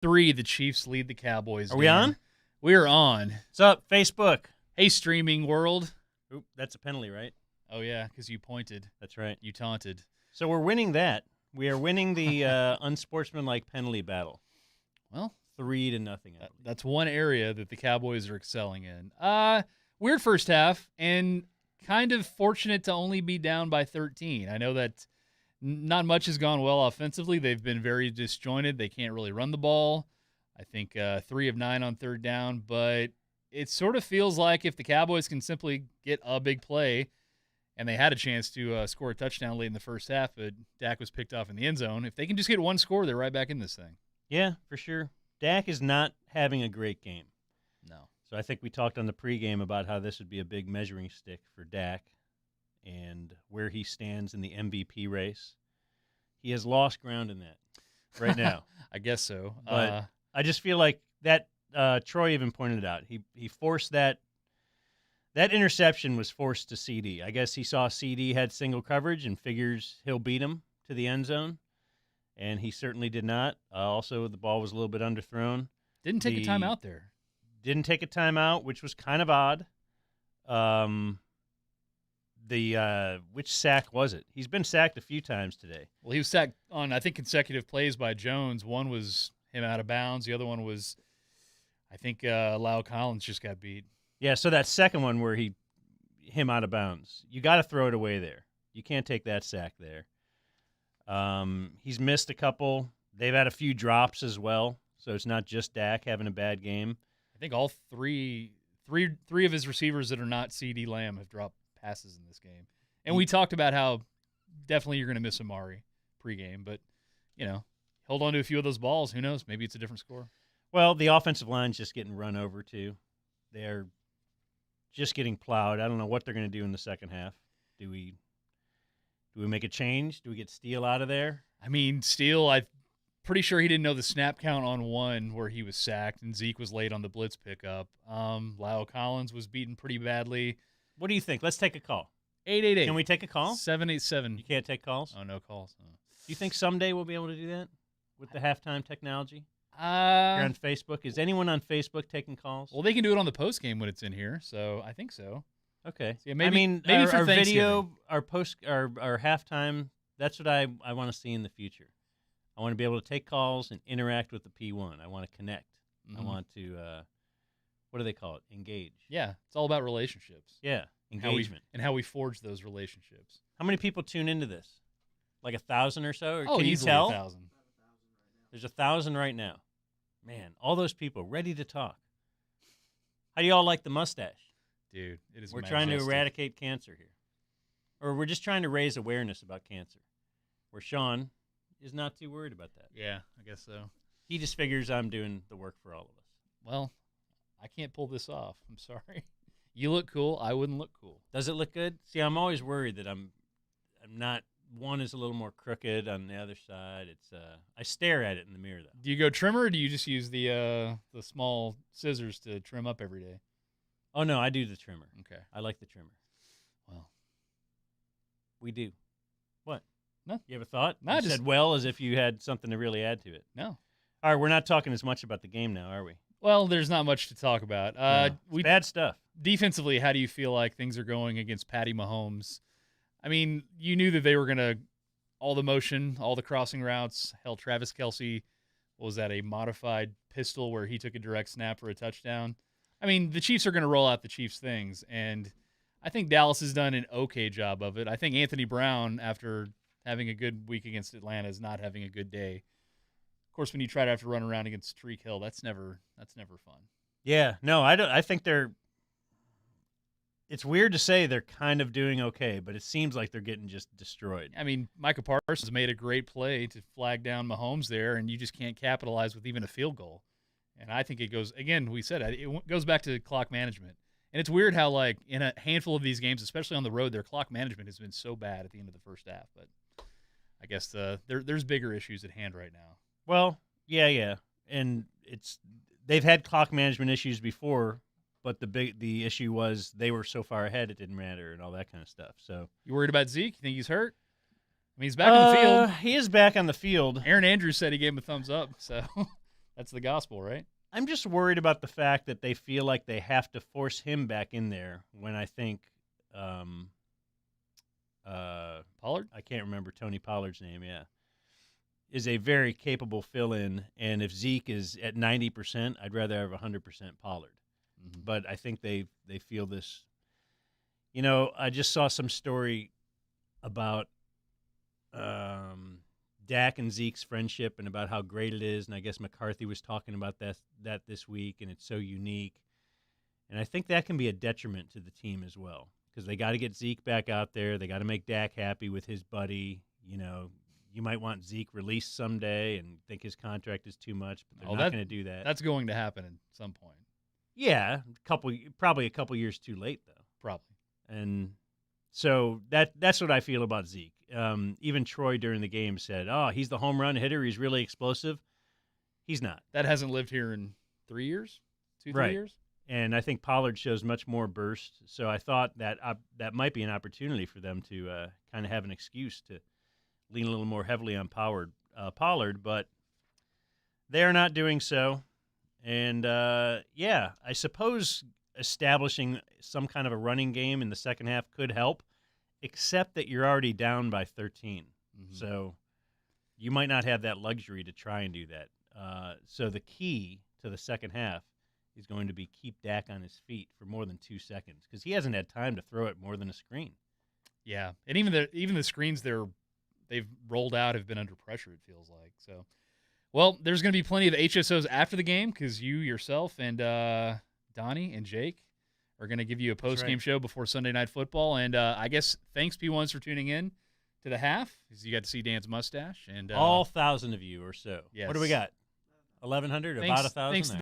3, the Chiefs lead the Cowboys. Are we on? We are on. What's up, Facebook? Hey, streaming world. Oop, that's a penalty, right? Oh, yeah, because you pointed. That's right. You taunted. So we're winning that. We are winning the unsportsmanlike penalty battle. Well, 3-0. That's one area that the Cowboys are excelling in. Weird first half, and kind of fortunate to only be down by 13. I know that not much has gone well offensively. They've been very disjointed. They can't really run the ball. I think 3 of 9 on third down, but it sort of feels like if the Cowboys can simply get a big play, and they had a chance to score a touchdown late in the first half, but Dak was picked off in the end zone. If they can just get one score, they're right back in this thing. Yeah, for sure. Dak is not having a great game. No. So I think we talked on the pregame about how this would be a big measuring stick for Dak and where he stands in the MVP race. He has lost ground in that right now. I guess so. But I just feel like that Troy even pointed it out. He forced that interception was forced to CD. I guess he saw CD had single coverage and figures he'll beat him to the end zone, and he certainly did not. Also, the ball was a little bit underthrown. Didn't take a timeout there. Didn't take a timeout, which was kind of odd. Which sack was it? He's been sacked a few times today. Well, he was sacked on, I think, consecutive plays by Jones. One was him out of bounds. The other one was, I think, Lyle Collins just got beat. Yeah, so that second one where him out of bounds, you got to throw it away there. You can't take that sack there. He's missed a couple. They've had a few drops as well, so it's not just Dak having a bad game. I think all three of his receivers that are not CD Lamb have dropped passes in this game. And we talked about how definitely you're going to miss Amari pregame, but, hold on to a few of those balls. Who knows? Maybe it's a different score. Well, the offensive line's just getting run over, too. They're just getting plowed. I don't know what they're going to do in the second half. Do we make a change? Do we get Steele out of there? I mean, Steele, I'm pretty sure he didn't know the snap count on one where he was sacked, and Zeke was late on the blitz pickup. Lyle Collins was beaten pretty badly. What do you think? Let's take a call. 888. Can we take a call? 787. You can't take calls? Oh, no calls. Oh. Do you think someday we'll be able to do that with the halftime technology? You're You're on Facebook. Is anyone on Facebook taking calls? Well, they can do it on the post game when it's in here, so I think so. Okay. So, yeah, maybe, I mean, maybe for our Thanksgiving. video, our halftime, that's what I want to see in the future. I want to be able to take calls and interact with the P1. I want to connect. Mm-hmm. I want to, what do they call it? Engage. Yeah, it's all about relationships. Yeah, engagement. And how we forge those relationships. How many people tune into this? Like 1,000 or so? Or Oh, can you easily tell? 1,000. There's 1,000 right now. Man, all those people ready to talk. How do y'all like the mustache? Dude, it is We're trying to majestic. eradicate cancer here. Or we're just trying to raise awareness about cancer. Where Sean is not too worried about that. Yeah, I guess so. He just figures I'm doing the work for all of us. Well, I can't pull this off. I'm sorry. You look cool. I wouldn't look cool. Does it look good? See, I'm always worried that I'm not. One is a little more crooked on the other side. It's I stare at it in the mirror though. Do you go trimmer, or do you just use the small scissors to trim up every day? Oh no, I do the trimmer. Okay. I like the trimmer. Well, we do. What? No. You have a thought? No, You just said well as if you had something to really add to it. no. All right, we're not talking as much about the game now, are we? Well, there's not much to talk about. It's bad stuff. Defensively, how do you feel like things are going against Patty Mahomes? I mean, you knew that they were going to all the motion, all the crossing routes. Hell, Travis Kelce, what was that, a modified pistol where he took a direct snap for a touchdown? I mean, the Chiefs are going to roll out the Chiefs things, and I think Dallas has done an okay job of it. I think Anthony Brown, after having a good week against Atlanta, is not having a good day. Of course, when you try to have to run around against Tyreek Hill, that's never fun. Yeah, no, I don't. I think they're. It's weird to say they're kind of doing okay, but it seems like they're getting just destroyed. I mean, Micah Parsons made a great play to flag down Mahomes there, and you just can't capitalize with even a field goal. And I think it goes, again, we said it goes back to clock management. And it's weird how, like, in a handful of these games, especially on the road, their clock management has been so bad at the end of the first half. But I guess there's bigger issues at hand right now. Well, yeah, and they've had clock management issues before, but the issue was they were so far ahead it didn't matter and all that kind of stuff. So You worried about Zeke? You think he's hurt? I mean, he's back on the field. He is back on the field. Aaron Andrews said he gave him a thumbs up, so That's the gospel, right? I'm just worried about the fact that they feel like they have to force him back in there when I think Pollard? I can't remember Tony Pollard's name, is a very capable fill-in, and if Zeke is at 90%, I'd rather have 100% Pollard. Mm-hmm. But I think they feel this. You know, I just saw some story about Dak and Zeke's friendship and about how great it is, and I guess McCarthy was talking about that this week, and it's so unique. And I think that can be a detriment to the team as well, because they got to get Zeke back out there. They got to make Dak happy with his buddy. You know, you might want Zeke released someday and think his contract is too much, but they're not going to do that. That's going to happen at some point. Yeah, probably a couple years too late, though. Probably. And so that's what I feel about Zeke. Even Troy during the game said, "Oh, he's the home run hitter. He's really explosive." He's not. That hasn't lived here in 3 years, 3 Right. years. And I think Pollard shows much more burst. So I thought that that might be an opportunity for them to kind of have an excuse to lean a little more heavily on Pollard, but they're not doing so. And, I suppose establishing some kind of a running game in the second half could help, except that you're already down by 13. Mm-hmm. So you might not have that luxury to try and do that. So the key to the second half is going to be keep Dak on his feet for more than 2 seconds, because he hasn't had time to throw it more than a screen. Yeah, and even the screens they've rolled out have been under pressure, it feels like. So, well, there's going to be plenty of HSOs after the game, because you yourself and Donnie and Jake are going to give you a post-game show before Sunday Night Football. And I guess thanks, P1s, for tuning in to the half, because you got to see Dan's mustache. And all 1,000 of you or so. Yes. What do we got? 1,100? About 1,000? Thanks to